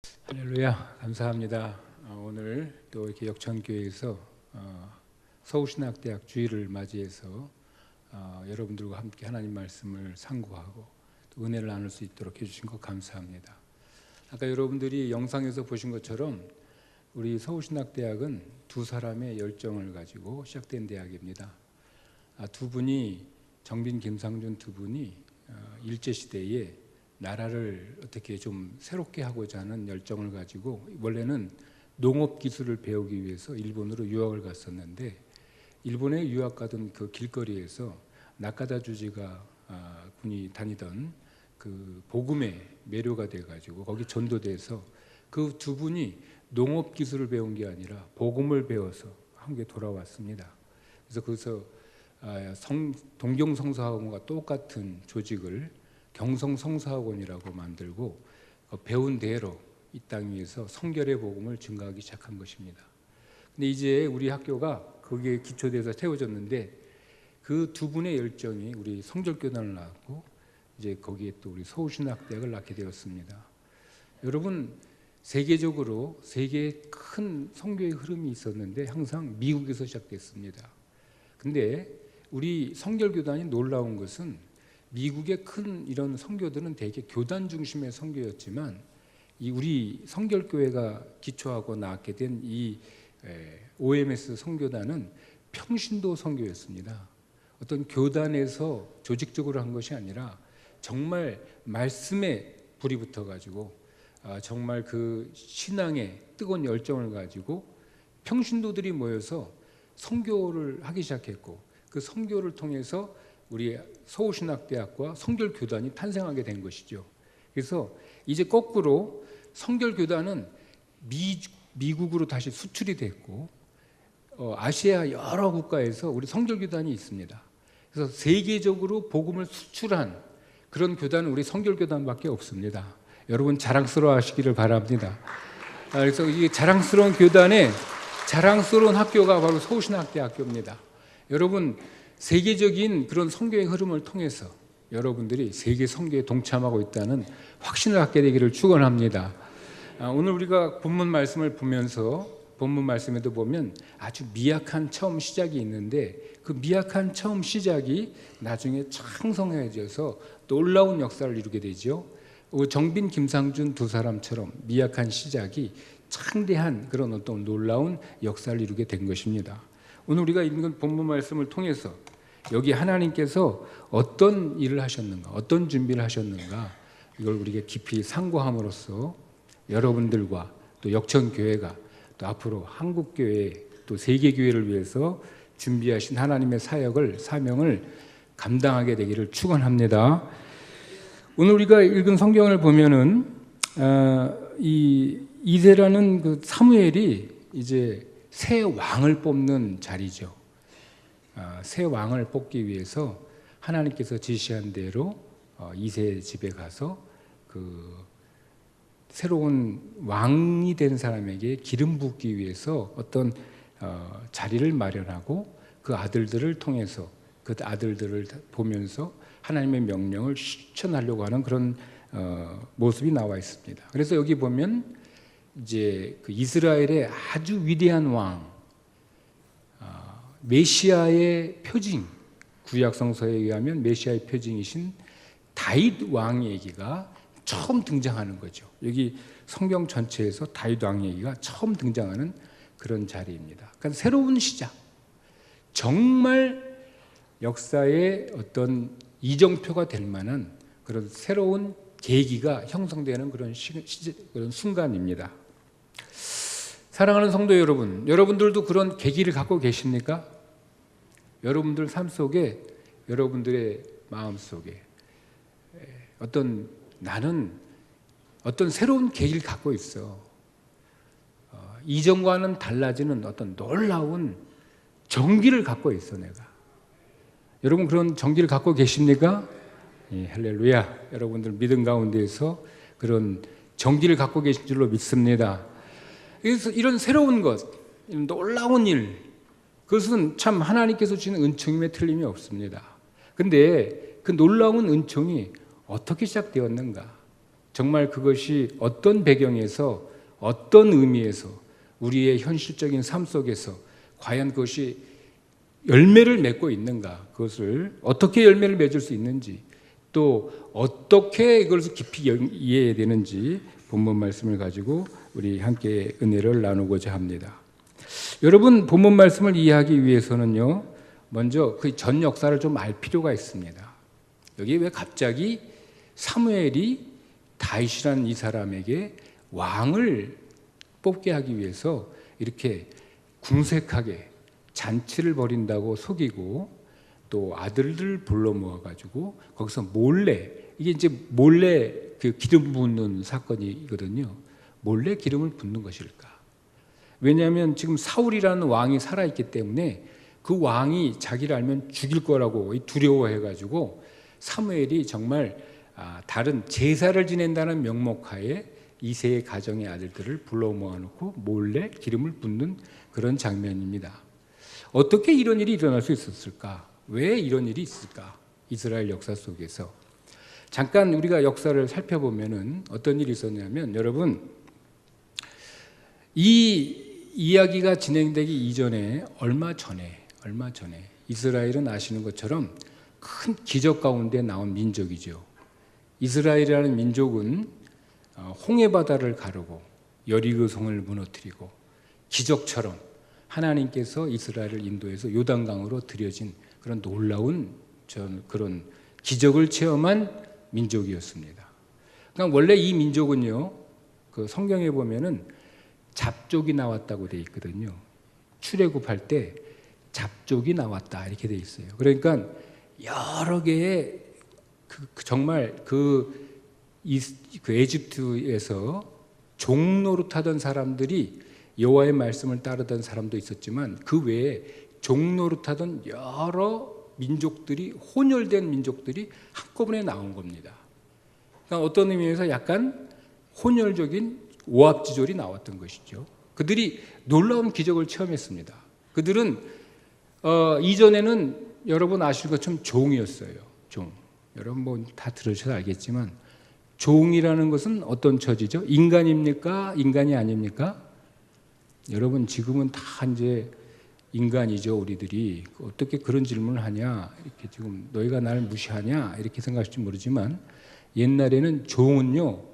할렐루야, 감사합니다. 오늘 또 이렇게 역천교회에서 서울신학대학 주일을 맞이해서 여러분들과 함께 하나님 말씀을 상고하고 또 은혜를 나눌 수 있도록 해주신 것 감사합니다. 아까 여러분들이 영상에서 보신 것처럼 우리 서울신학대학은 두 사람의 열정을 가지고 시작된 대학입니다. 두 분이 정빈, 김상준 두 분이 일제시대에 나라를 어떻게 좀 새롭게 하고자 하는 열정을 가지고 원래는 농업 기술을 배우기 위해서 일본으로 유학을 갔었는데 일본에 유학 가던 그 길거리에서 나카다 주지가 군이 다니던 그 복음에 매료가 돼가지고 거기 전도돼서 그 두 분이 농업 기술을 배운 게 아니라 복음을 배워서 한국에 돌아왔습니다. 그래서 거기서 동경성서학원과 똑같은 조직을 경성성서학원이라고 만들고 배운 대로 이 땅 위에서 성결의 복음을 증거하기 시작한 것입니다. 근데 이제 우리 학교가 거기에 기초돼서 세워졌는데 그 두 분의 열정이 우리 성결교단을 낳았고 이제 거기에 또 우리 서울신학대학을 낳게 되었습니다. 여러분, 세계적으로 세 개의 큰 선교의 흐름이 있었는데 항상 미국에서 시작됐습니다. 근데 우리 성결교단이 놀라운 것은 미국의 큰 이런 선교들은 대개 교단 중심의 선교였지만 이 우리 성결교회가 기초하고 낳게 된 이 OMS 선교단은 평신도 선교였습니다. 어떤 교단에서 조직적으로 한 것이 아니라 정말 말씀에 불이 붙어가지고 정말 그 신앙의 뜨거운 열정을 가지고 평신도들이 모여서 선교를 하기 시작했고 그 선교를 통해서 우리 서울신학대학과 성결교단이 탄생하게 된 것이죠. 그래서 이제 거꾸로 성결교단은 미국으로 다시 수출이 됐고 아시아 여러 국가에서 우리 성결교단이 있습니다. 그래서 세계적으로 복음을 수출한 그런 교단은 우리 성결교단밖에 없습니다. 여러분 자랑스러워 하시기를 바랍니다. 그래서 이 자랑스러운 교단의 자랑스러운 학교가 바로 서울신학대학교입니다. 여러분, 세계적인 그런 선교의 흐름을 통해서 여러분들이 세계 선교에 동참하고 있다는 확신을 갖게 되기를 축원합니다. 오늘 우리가 본문 말씀을 보면서 본문 말씀에도 보면 아주 미약한 처음 시작이 있는데 그 미약한 처음 시작이 나중에 창성해져서 놀라운 역사를 이루게 되죠. 정빈, 김상준 두 사람처럼 미약한 시작이 창대한 그런 어떤 놀라운 역사를 이루게 된 것입니다. 오늘 우리가 읽은 본문 말씀을 통해서 여기 하나님께서 어떤 일을 하셨는가, 어떤 준비를 하셨는가, 이걸 우리가 깊이 상고함으로써 여러분들과 또 역천교회가 또 앞으로 한국교회 또 세계교회를 위해서 준비하신 하나님의 사명을 감당하게 되기를 축원합니다. 오늘 우리가 읽은 성경을 보면은 이 이새라는 그 사무엘이 이제 새 왕을 뽑는 자리죠. 새 왕을 뽑기 위해서 하나님께서 지시한 대로 이새 집에 가서 그 새로운 왕이 된 사람에게 기름 붓기 위해서 어떤 자리를 마련하고 그 아들들을 통해서 그 아들들을 보면서 하나님의 명령을 실천하려고 하는 그런 모습이 나와 있습니다. 그래서 여기 보면 이제 그 이스라엘의 아주 위대한 왕 메시아의 표징, 구약 성서에 의하면 메시아의 표징이신 다윗 왕 얘기가 처음 등장하는 거죠. 여기 성경 전체에서 다윗 왕 얘기가 처음 등장하는 그런 자리입니다. 그러니까 새로운 시작, 정말 역사의 어떤 이정표가 될 만한 그런 새로운 계기가 형성되는 그런 순간입니다. 사랑하는 성도 여러분, 여러분들도 그런 계기를 갖고 계십니까? 여러분들 삶 속에, 여러분들의 마음 속에 나는 어떤 새로운 계기를 갖고 있어. 이전과는 달라지는 어떤 놀라운 정기를 갖고 있어, 내가. 여러분 그런 정기를 갖고 계십니까? 예, 할렐루야. 여러분들 믿음 가운데에서 그런 정기를 갖고 계신 줄로 믿습니다. 그래서 이런 새로운 것, 이런 놀라운 일, 그것은 참 하나님께서 주시는 은총임에 틀림이 없습니다. 근데 그 놀라운 은총이 어떻게 시작되었는가? 정말 그것이 어떤 배경에서 어떤 의미에서 우리의 현실적인 삶 속에서 과연 그것이 열매를 맺고 있는가, 그것을 어떻게 열매를 맺을 수 있는지, 또 어떻게 이걸 깊이 이해해야 되는지 본문 말씀을 가지고 우리 함께 은혜를 나누고자 합니다. 여러분, 본문 말씀을 이해하기 위해서는요, 먼저 그 전 역사를 좀 알 필요가 있습니다. 여기 왜 갑자기 사무엘이 다윗이라는 이 사람에게 왕을 뽑게 하기 위해서 이렇게 궁색하게 잔치를 벌인다고 속이고, 또 아들들 불러 모아가지고 거기서 몰래, 이게 이제 몰래 그 기름 붓는 사건이거든요. 몰래 기름을 붓는 것일까? 왜냐하면 지금 사울이라는 왕이 살아있기 때문에 그 왕이 자기를 알면 죽일 거라고 두려워해가지고 사무엘이 정말 다른 제사를 지낸다는 명목하에 이새의 가정의 아들들을 불러 모아놓고 몰래 기름을 붓는 그런 장면입니다. 어떻게 이런 일이 일어날 수 있었을까? 왜 이런 일이 있을까? 이스라엘 역사 속에서 잠깐 우리가 역사를 살펴보면은 어떤 일이 있었냐면, 여러분, 이 이야기가 진행되기 이전에 얼마 전에 이스라엘은 아시는 것처럼 큰 기적 가운데 나온 민족이죠. 이스라엘이라는 민족은 홍해바다를 가르고 여리고 성을 무너뜨리고 기적처럼 하나님께서 이스라엘을 인도해서 요단강으로 들여진 그런 놀라운 그런 기적을 체험한 민족이었습니다. 그러니까 원래 이 민족은요, 그 성경에 보면은 잡족이 나왔다고 돼 있거든요. 출애굽할 때 잡족이 나왔다 이렇게 돼 있어요. 그러니까 여러 개의 정말 그 에집트에서 종노릇하던 사람들이 여호와의 말씀을 따르던 사람도 있었지만, 그 외에 종노릇하던 여러 민족들이, 혼혈된 민족들이 한꺼번에 나온 겁니다. 그러니까 어떤 의미에서 약간 혼혈적인 오합지졸이 나왔던 것이죠. 그들이 놀라운 기적을 체험했습니다. 그들은 이전에는 여러분 아실 것처럼 종이었어요. 종. 여러분 뭐 다 들으셔서 알겠지만, 종이라는 것은 어떤 처지죠? 인간입니까? 인간이 아닙니까? 여러분, 지금은 다 이제 인간이죠. 우리들이 어떻게 그런 질문을 하냐, 이렇게 지금 너희가 나를 무시하냐 이렇게 생각할지 모르지만, 옛날에는 종은요,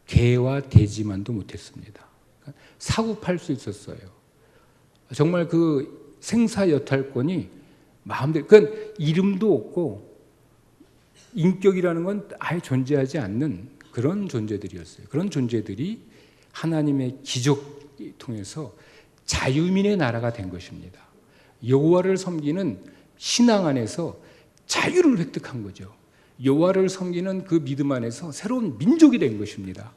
개와 돼지만도 못했습니다. 사고 팔 수 있었어요. 정말 그 생사여탈권이 마음대로, 그러니까 이름도 없고 인격이라는 건 아예 존재하지 않는 그런 존재들이었어요. 그런 존재들이 하나님의 기적 통해서 자유민의 나라가 된 것입니다. 여호와를 섬기는 신앙 안에서 자유를 획득한 거죠. 여호와를 섬기는 그 믿음 안에서 새로운 민족이 된 것입니다.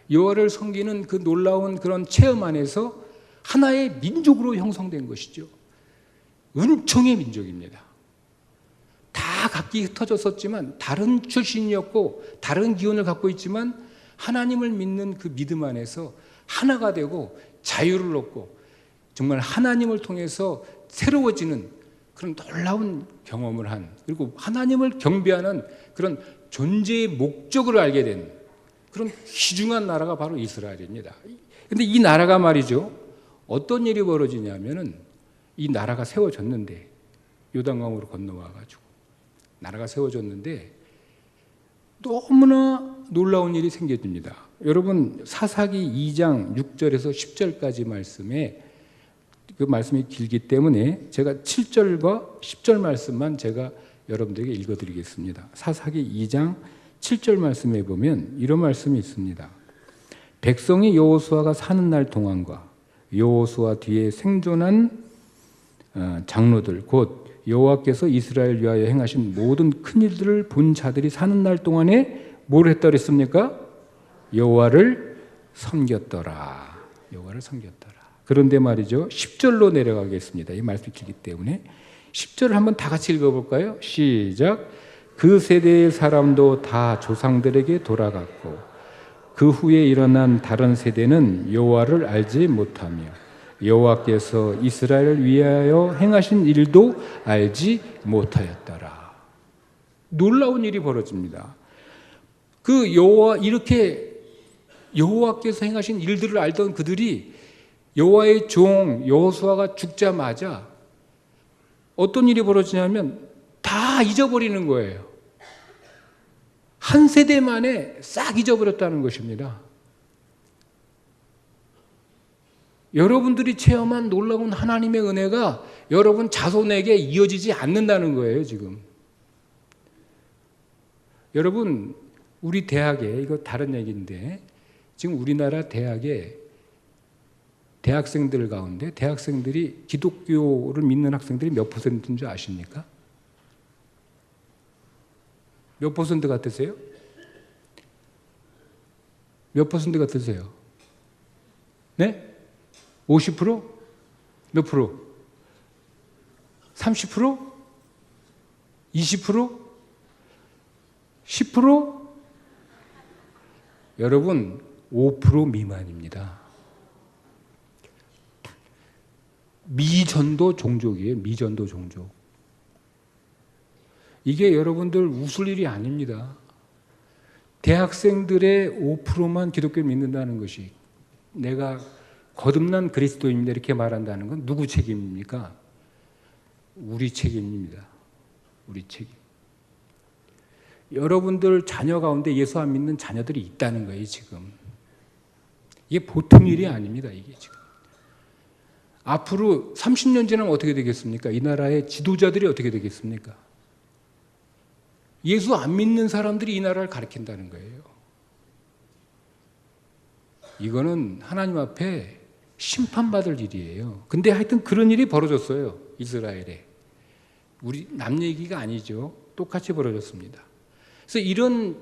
여호와를 섬기는 그 놀라운 그런 체험 안에서 하나의 민족으로 형성된 것이죠. 은총의 민족입니다. 다 각기 흩어졌었지만 다른 출신이었고 다른 기운을 갖고 있지만, 하나님을 믿는 그 믿음 안에서 하나가 되고 자유를 얻고 정말 하나님을 통해서 새로워지는 그런 놀라운 경험을 한, 그리고 하나님을 경배하는 그런 존재의 목적을 알게 된 그런 귀중한 나라가 바로 이스라엘입니다. 그런데 이 나라가 말이죠, 어떤 일이 벌어지냐면은, 이 나라가 세워졌는데, 요단강으로 건너와가지고 나라가 세워졌는데 너무나 놀라운 일이 생겨집니다. 여러분, 사사기 2장 6절에서 10절까지 말씀에, 그 말씀이 길기 때문에 제가 7절과 10절 말씀만 제가 여러분들에게 읽어드리겠습니다. 사사기 2장 7절 말씀에 보면 이런 말씀이 있습니다. 백성이 여호수아가 사는 날 동안과 여호수아 뒤에 생존한 장로들, 곧 여호와께서 이스라엘 위하여 행하신 모든 큰 일들을 본 자들이 사는 날 동안에 뭘 했다 그랬습니까? 여호와를 섬겼더라. 여호와를 섬겼더라. 그런데 말이죠, 10절로 내려가겠습니다. 이 말씀이 길기 때문에 10절을 한번 다 같이 읽어볼까요? 시작. 그 세대의 사람도 다 조상들에게 돌아갔고 그 후에 일어난 다른 세대는 여호와를 알지 못하며 여호와께서 이스라엘을 위하여 행하신 일도 알지 못하였더라. 놀라운 일이 벌어집니다. 그 여호와 이렇게 여호와께서 행하신 일들을 알던 그들이 여호와의 종 여호수아가 죽자마자 어떤 일이 벌어지냐면 다 잊어버리는 거예요. 한 세대 만에 싹 잊어버렸다는 것입니다. 여러분들이 체험한 놀라운 하나님의 은혜가 여러분 자손에게 이어지지 않는다는 거예요, 지금. 여러분, 우리 대학에, 이거 다른 얘기인데, 지금 우리나라 대학에 대학생들 가운데 대학생들이 기독교를 믿는 학생들이 몇 퍼센트인 줄 아십니까? 몇 퍼센트 같으세요? 몇 퍼센트 같으세요? 네? 50%? 몇 프로? 30%? 20%? 10%? 여러분, 5% 미만입니다. 미전도 종족이에요. 미전도 종족. 이게 여러분들 웃을 일이 아닙니다. 대학생들의 5%만 기독교를 믿는다는 것이, 내가 거듭난 그리스도인입니다 이렇게 말한다는 건 누구 책임입니까? 우리 책임입니다. 우리 책임. 여러분들 자녀 가운데 예수 안 믿는 자녀들이 있다는 거예요, 지금. 이게 보통 일이 아닙니다, 이게 지금. 앞으로 30년 지나면 어떻게 되겠습니까? 이 나라의 지도자들이 어떻게 되겠습니까? 예수 안 믿는 사람들이 이 나라를 가리킨다는 거예요. 이거는 하나님 앞에 심판받을 일이에요. 근데 하여튼 그런 일이 벌어졌어요, 이스라엘에. 우리 남 얘기가 아니죠. 똑같이 벌어졌습니다. 그래서 이런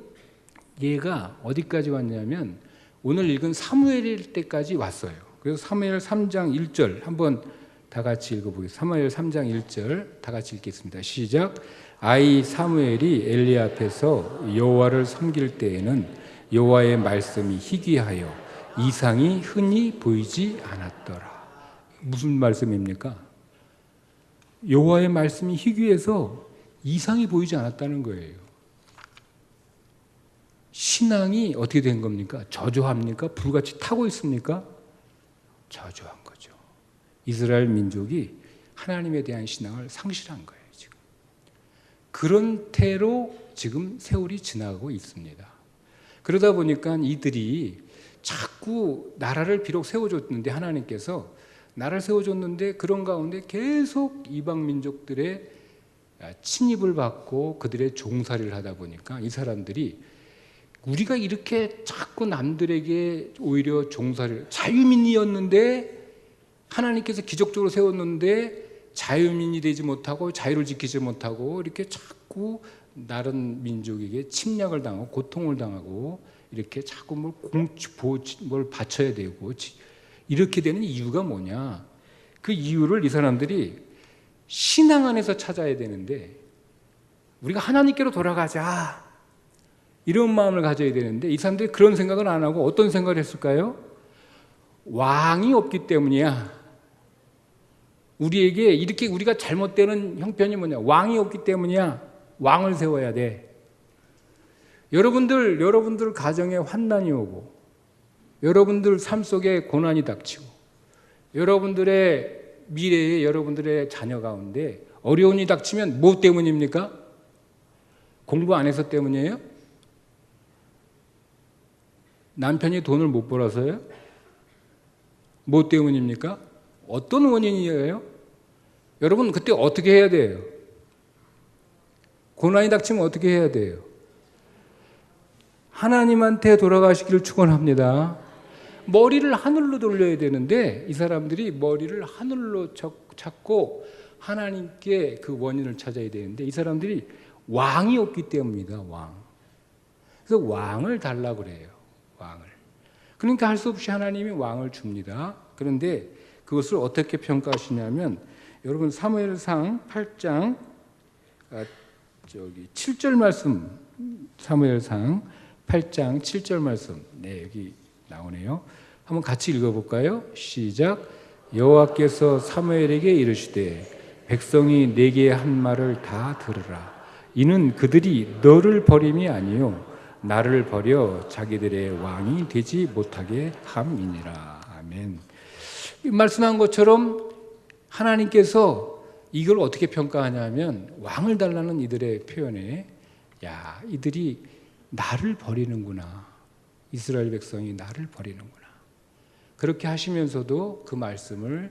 예가 어디까지 왔냐면 오늘 읽은 사무엘 때까지 왔어요. 그래서 사무엘 3장 1절 한번 다 같이 읽어보겠습니다. 사무엘 3장 1절 다 같이 읽겠습니다. 시작. 아이 사무엘이 엘리 앞에서 여호와를 섬길 때에는 여호와의 말씀이 희귀하여 이상이 흔히 보이지 않았더라. 무슨 말씀입니까? 여호와의 말씀이 희귀해서 이상이 보이지 않았다는 거예요. 신앙이 어떻게 된 겁니까? 저조합니까? 불같이 타고 있습니까? 저조한 거죠. 이스라엘 민족이 하나님에 대한 신앙을 상실한 거예요, 지금. 그런 태로 지금 세월이 지나가고 있습니다. 그러다 보니까 이들이 자꾸 나라를 비록 세워줬는데, 하나님께서 나라를 세워줬는데 그런 가운데 계속 이방 민족들의 침입을 받고 그들의 종살이를 하다 보니까 이 사람들이 우리가 이렇게 자꾸 남들에게 오히려 종살이를, 자유민이었는데 하나님께서 기적적으로 세웠는데 자유민이 되지 못하고 자유를 지키지 못하고 이렇게 자꾸 다른 민족에게 침략을 당하고 고통을 당하고 이렇게 자꾸 뭘 바쳐야 되고 이렇게 되는 이유가 뭐냐? 그 이유를 이 사람들이 신앙 안에서 찾아야 되는데, 우리가 하나님께로 돌아가자 이런 마음을 가져야 되는데 이 사람들이 그런 생각을 안 하고 어떤 생각을 했을까요? 왕이 없기 때문이야. 우리에게 이렇게 우리가 잘못되는 형편이 뭐냐? 왕이 없기 때문이야. 왕을 세워야 돼. 여러분들 가정에 환난이 오고, 여러분들 삶 속에 고난이 닥치고, 여러분들의 미래에 여러분들의 자녀 가운데 어려움이 닥치면 뭐 때문입니까? 공부 안 해서 때문이에요? 남편이 돈을 못 벌어서요? 뭐 때문입니까? 어떤 원인이에요? 여러분 그때 어떻게 해야 돼요? 고난이 닥치면 어떻게 해야 돼요? 하나님한테 돌아가시기를 축원합니다. 머리를 하늘로 돌려야 되는데 이 사람들이 머리를 하늘로 찾고 하나님께 그 원인을 찾아야 되는데 이 사람들이 왕이 없기 때문입니다. 왕. 그래서 왕을 달라고 그래요. 왕을. 그러니까 할 수 없이 하나님이 왕을 줍니다. 그런데 그것을 어떻게 평가하시냐면 여러분 사무엘상 8장 7절 말씀, 사무엘상 8장 7절 말씀, 네, 여기 나오네요. 한번 같이 읽어볼까요? 시작. 여호와께서 사무엘에게 이르시되 백성이 내게 한 말을 다 들으라. 이는 그들이 너를 버림이 아니요 나를 버려 자기들의 왕이 되지 못하게 함이니라. 아멘. 말씀한 것처럼 하나님께서 이걸 어떻게 평가하냐면 왕을 달라는 이들의 표현에 야, 이들이 나를 버리는구나. 이스라엘 백성이 나를 버리는구나. 그렇게 하시면서도 그 말씀은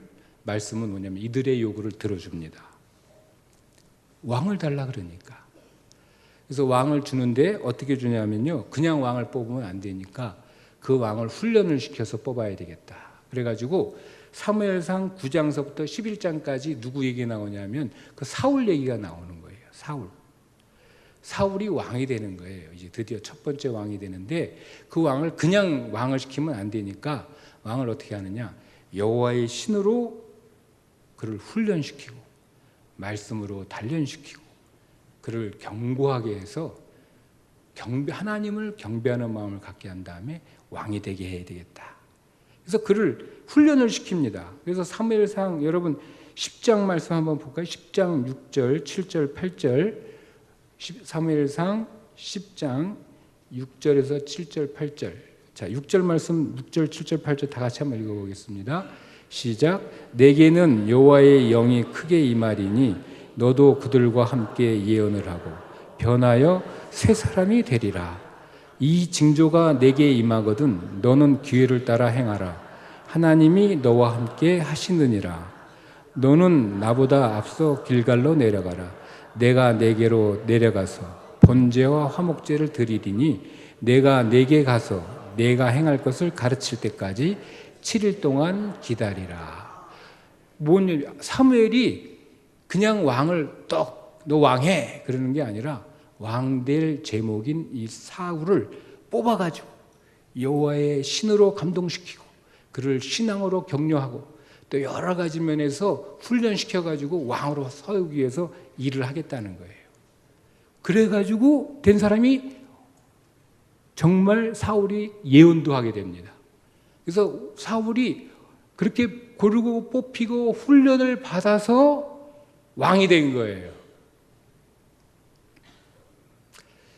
뭐냐면 이들의 요구를 들어줍니다. 왕을 달라 그러니까. 그래서 왕을 주는데 어떻게 주냐면요. 그냥 왕을 뽑으면 안 되니까 그 왕을 훈련을 시켜서 뽑아야 되겠다. 그래가지고 사무엘상 9장서부터 11장까지 누구 얘기 나오냐면 그 사울 얘기가 나오는 거예요. 사울이 왕이 되는 거예요. 이제 드디어 첫 번째 왕이 되는데 그 왕을 그냥 왕을 시키면 안 되니까 왕을 어떻게 하느냐? 여호와의 신으로 그를 훈련시키고 말씀으로 단련시키고 그를 경고하게 해서 하나님을 경배하는 마음을 갖게 한 다음에 왕이 되게 해야 되겠다. 그래서 그를 훈련을 시킵니다. 그래서 사무엘상 여러분 10장 말씀 한번 볼까요? 10장 6절, 7절, 8절 사무엘상 10장 6절에서 7절, 8절 자 6절 말씀 6절, 7절, 8절 다 같이 한번 읽어보겠습니다. 시작. 내게는 여호와의 영이 크게 임하리니 너도 그들과 함께 예언을 하고 변하여 새 사람이 되리라. 이 징조가 내게 임하거든 너는 기회를 따라 행하라. 하나님이 너와 함께 하시느니라. 너는 나보다 앞서 길갈로 내려가라. 내가 내게로 내려가서 번제와 화목제를 드리리니 내가 내게 가서 내가 행할 것을 가르칠 때까지 7일 동안 기다리라. 사무엘이 그냥 왕을 너 왕해 그러는 게 아니라 왕될 제목인 이 사울을 뽑아가지고 여호와의 신으로 감동시키고 그를 신앙으로 격려하고 또 여러 가지 면에서 훈련시켜가지고 왕으로 서기 위해서 일을 하겠다는 거예요. 그래가지고 된 사람이 정말 사울이 예언도 하게 됩니다. 그래서 사울이 그렇게 고르고 뽑히고 훈련을 받아서 왕이 된 거예요.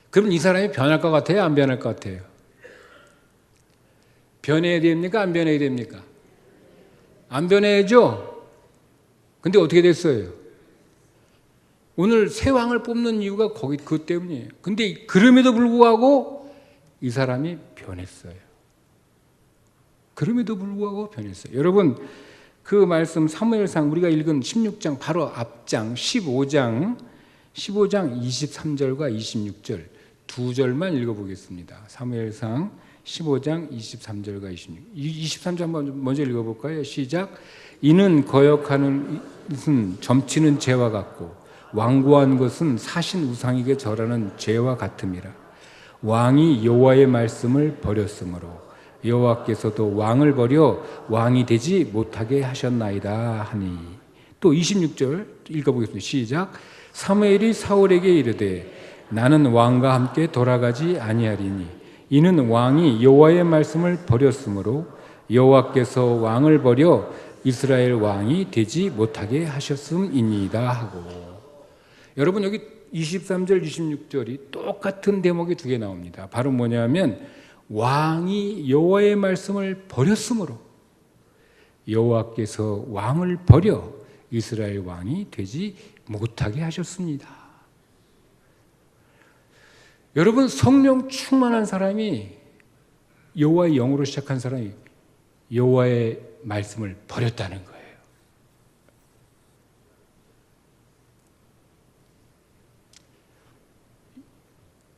그럼 이 사람이 변할 것 같아요? 안 변할 것 같아요? 변해야 됩니까? 안 변해야 됩니까? 안 변해야죠? 근데 어떻게 됐어요? 오늘 새 왕을 뽑는 이유가 그것 때문이에요. 근데 그럼에도 불구하고 이 사람이 변했어요. 그럼에도 불구하고 변했어요. 여러분, 그 말씀 사무엘상 우리가 읽은 16장 바로 앞장 15장 23절과 26절 두 절만 읽어보겠습니다. 사무엘상 15장 23절과 23절 한번 먼저 읽어볼까요? 시작. 이는 거역하는 것은 점치는 죄와 같고 완고한 것은 사신 우상에게 절하는 죄와 같음이라. 왕이 여호와의 말씀을 버렸으므로 여호와께서도 왕을 버려 왕이 되지 못하게 하셨나이다 하니. 또 26절 읽어보겠습니다. 시작. 사무엘이 사울에게 이르되 나는 왕과 함께 돌아가지 아니하리니 이는 왕이 여호와의 말씀을 버렸으므로 여호와께서 왕을 버려 이스라엘 왕이 되지 못하게 하셨음이니이다 하고. 여러분 여기 23절 26절이 똑같은 대목이 두 개 나옵니다. 바로 뭐냐면 왕이 여호와의 말씀을 버렸으므로 여호와께서 왕을 버려 이스라엘 왕이 되지 못하게 하셨습니다. 여러분 성령 충만한 사람이 여호와의 영으로 시작한 사람이 여호와의 말씀을 버렸다는 거예요.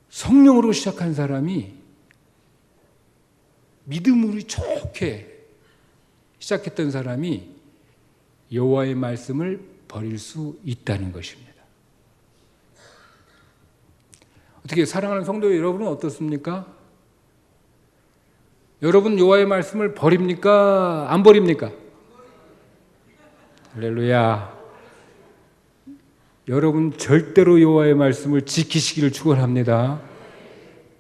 성령으로 시작한 사람이 믿음으로 좋게 시작했던 사람이 여호와의 말씀을 버릴 수 있다는 것입니다. 어떻게 사랑하는 성도 여러분은 어떻습니까? 여러분 여호와의 말씀을 버립니까? 안 버립니까? 할렐루야. 여러분 절대로 여호와의 말씀을 지키시기를 축원합니다.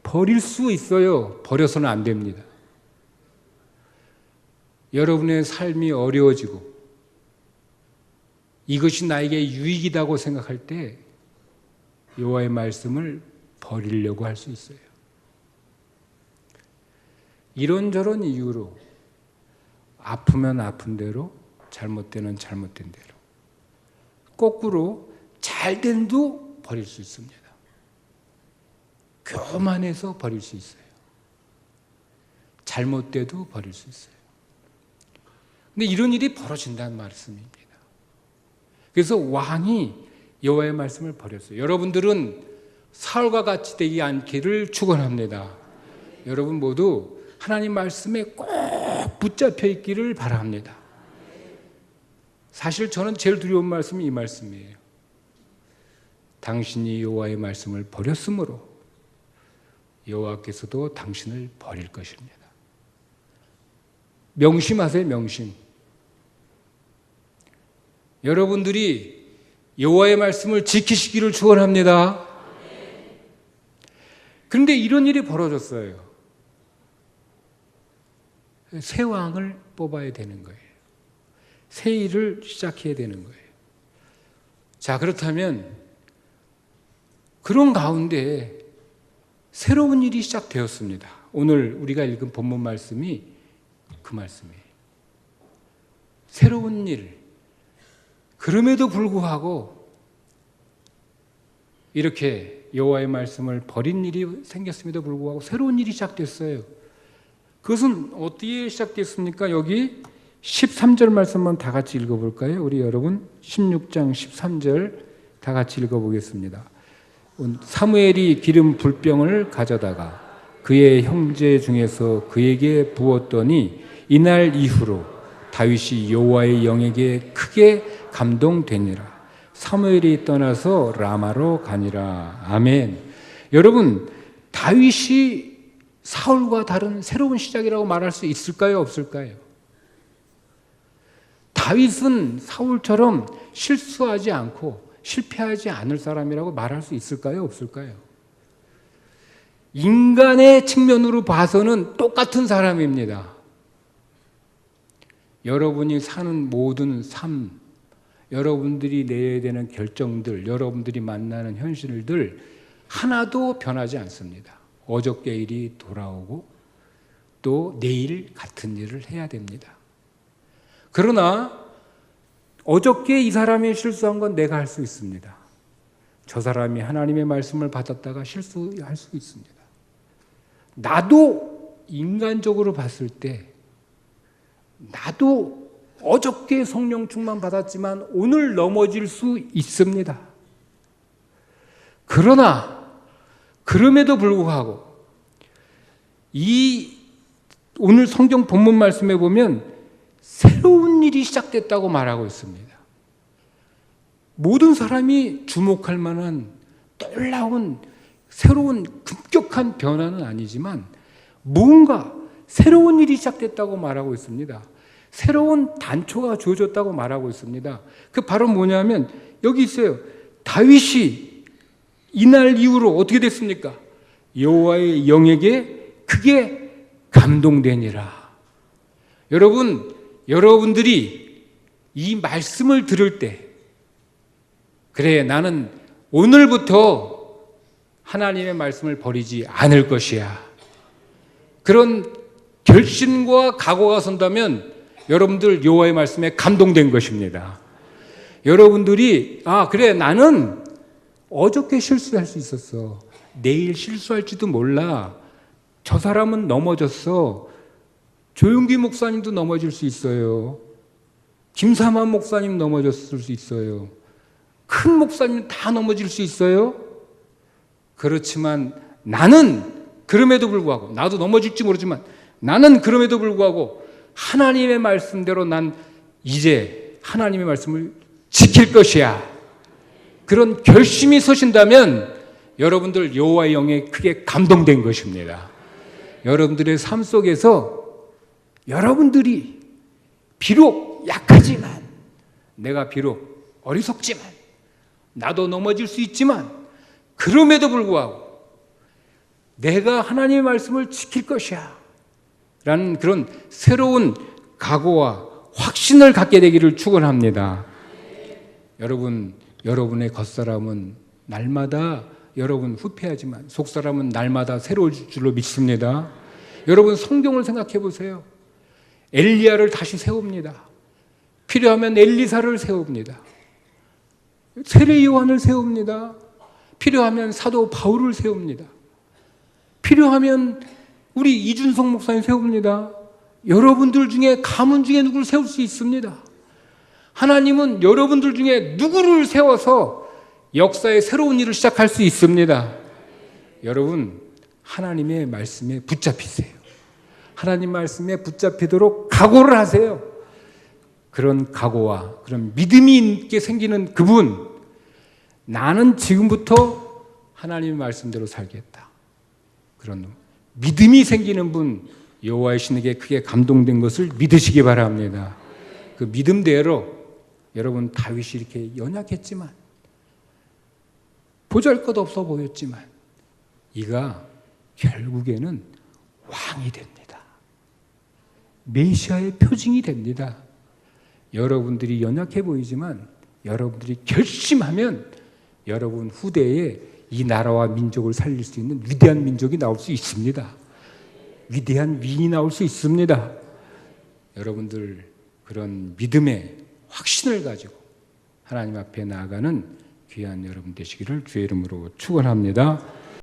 버릴 수 있어요. 버려서는 안 됩니다. 여러분의 삶이 어려워지고 이것이 나에게 유익이다고 생각할 때 여호와의 말씀을 버리려고 할 수 있어요. 이런저런 이유로 아프면 아픈 대로, 잘못되면 잘못된 대로, 거꾸로 잘된도 버릴 수 있습니다. 교만해서 버릴 수 있어요. 잘못돼도 버릴 수 있어요. 근데 이런 일이 벌어진다는 말씀입니다. 그래서 왕이 여호와의 말씀을 버렸어요. 여러분들은 사울과 같이 되지 않기를 축원합니다. 여러분 모두 하나님 말씀에 꼭 붙잡혀 있기를 바랍니다. 사실 저는 제일 두려운 말씀이 이 말씀이에요. 당신이 여호와의 말씀을 버렸으므로 여호와께서도 당신을 버릴 것입니다. 명심하세요, 명심. 여러분들이 여호와의 말씀을 지키시기를 축원합니다. 그런데 이런 일이 벌어졌어요. 새 왕을 뽑아야 되는 거예요. 새 일을 시작해야 되는 거예요. 자, 그렇다면 그런 가운데 새로운 일이 시작되었습니다. 오늘 우리가 읽은 본문 말씀이 그 말씀이에요. 새로운 일. 그럼에도 불구하고 이렇게 여호와의 말씀을 버린 일이 생겼음에도 불구하고 새로운 일이 시작됐어요. 그것은 어떻게 시작됐습니까? 여기 13절 말씀만 다 같이 읽어볼까요? 우리 여러분 16장 13절 다 같이 읽어보겠습니다. 사무엘이 기름 불병을 가져다가 그의 형제 중에서 그에게 부었더니 이날 이후로 다윗이 여호와의 영에게 크게 감동되니라. 사무엘이 떠나서 라마로 가니라. 아멘. 여러분, 다윗이 사울과 다른 새로운 시작이라고 말할 수 있을까요? 없을까요? 다윗은 사울처럼 실수하지 않고 실패하지 않을 사람이라고 말할 수 있을까요? 없을까요? 인간의 측면으로 봐서는 똑같은 사람입니다. 여러분이 사는 모든 삶, 여러분들이 내야 되는 결정들, 여러분들이 만나는 현실들 하나도 변하지 않습니다. 어저께 일이 돌아오고 또 내일 같은 일을 해야 됩니다. 그러나 어저께 이 사람이 실수한 건 내가 할 수 있습니다. 저 사람이 하나님의 말씀을 받았다가 실수할 수 있습니다. 나도 인간적으로 봤을 때 나도 어저께 성령 충만 받았지만 오늘 넘어질 수 있습니다. 그러나 그럼에도 불구하고 이 오늘 성경 본문 말씀에 보면 새로운 일이 시작됐다고 말하고 있습니다. 모든 사람이 주목할 만한 놀라운 새로운 급격한 변화는 아니지만 뭔가 새로운 일이 시작됐다고 말하고 있습니다. 새로운 단초가 주어졌다고 말하고 있습니다. 그 바로 뭐냐면 여기 있어요. 다윗이 이날 이후로 어떻게 됐습니까? 여호와의 영에게 크게 감동되니라. 여러분들이 이 말씀을 들을 때 그래, 나는 오늘부터 하나님의 말씀을 버리지 않을 것이야. 그런 결심과 각오가 선다면 여러분들 여호와의 말씀에 감동된 것입니다. 여러분들이 그래, 나는 어저께 실수할 수 있었어. 내일 실수할지도 몰라. 저 사람은 넘어졌어. 조용기 목사님도 넘어질 수 있어요. 김삼환 목사님 넘어졌을 수 있어요. 큰 목사님 다 넘어질 수 있어요. 그렇지만 나는 그럼에도 불구하고, 나도 넘어질지 모르지만 나는 그럼에도 불구하고 하나님의 말씀대로 난 이제 하나님의 말씀을 지킬 것이야. 그런 결심이 서신다면 여러분들 여호와의 영에 크게 감동된 것입니다. 여러분들의 삶 속에서 여러분들이 비록 약하지만, 내가 비록 어리석지만, 나도 넘어질 수 있지만, 그럼에도 불구하고 내가 하나님의 말씀을 지킬 것이야 라는 그런 새로운 각오와 확신을 갖게 되기를 축원합니다. 여러분의 겉사람은 날마다 여러분 후패하지만 속사람은 날마다 새로울 줄로 믿습니다. 여러분 성경을 생각해 보세요. 엘리야를 다시 세웁니다. 필요하면 엘리사를 세웁니다. 세례 요한을 세웁니다. 필요하면 사도 바울을 세웁니다. 필요하면 우리 이준석 목사님 세웁니다. 여러분들 중에 가문 중에 누구를 세울 수 있습니다. 하나님은 여러분들 중에 누구를 세워서 역사의 새로운 일을 시작할 수 있습니다. 여러분, 하나님의 말씀에 붙잡히세요. 하나님 말씀에 붙잡히도록 각오를 하세요. 그런 각오와 그런 믿음이 있게 생기는 그분, 나는 지금부터 하나님의 말씀대로 살겠다. 그런 믿음이 생기는 분, 여호와의 신에게 크게 감동된 것을 믿으시기 바랍니다. 그 믿음대로 여러분, 다윗이 이렇게 연약했지만, 보잘것없어 보였지만 이가 결국에는 왕이 됩니다. 메시아의 표징이 됩니다. 여러분들이 연약해 보이지만 여러분들이 결심하면 여러분 후대에 이 나라와 민족을 살릴 수 있는 위대한 민족이 나올 수 있습니다. 위대한 위인이 나올 수 있습니다. 여러분들 그런 믿음의 확신을 가지고 하나님 앞에 나아가는 귀한 여러분 되시기를 주의 이름으로 축원합니다.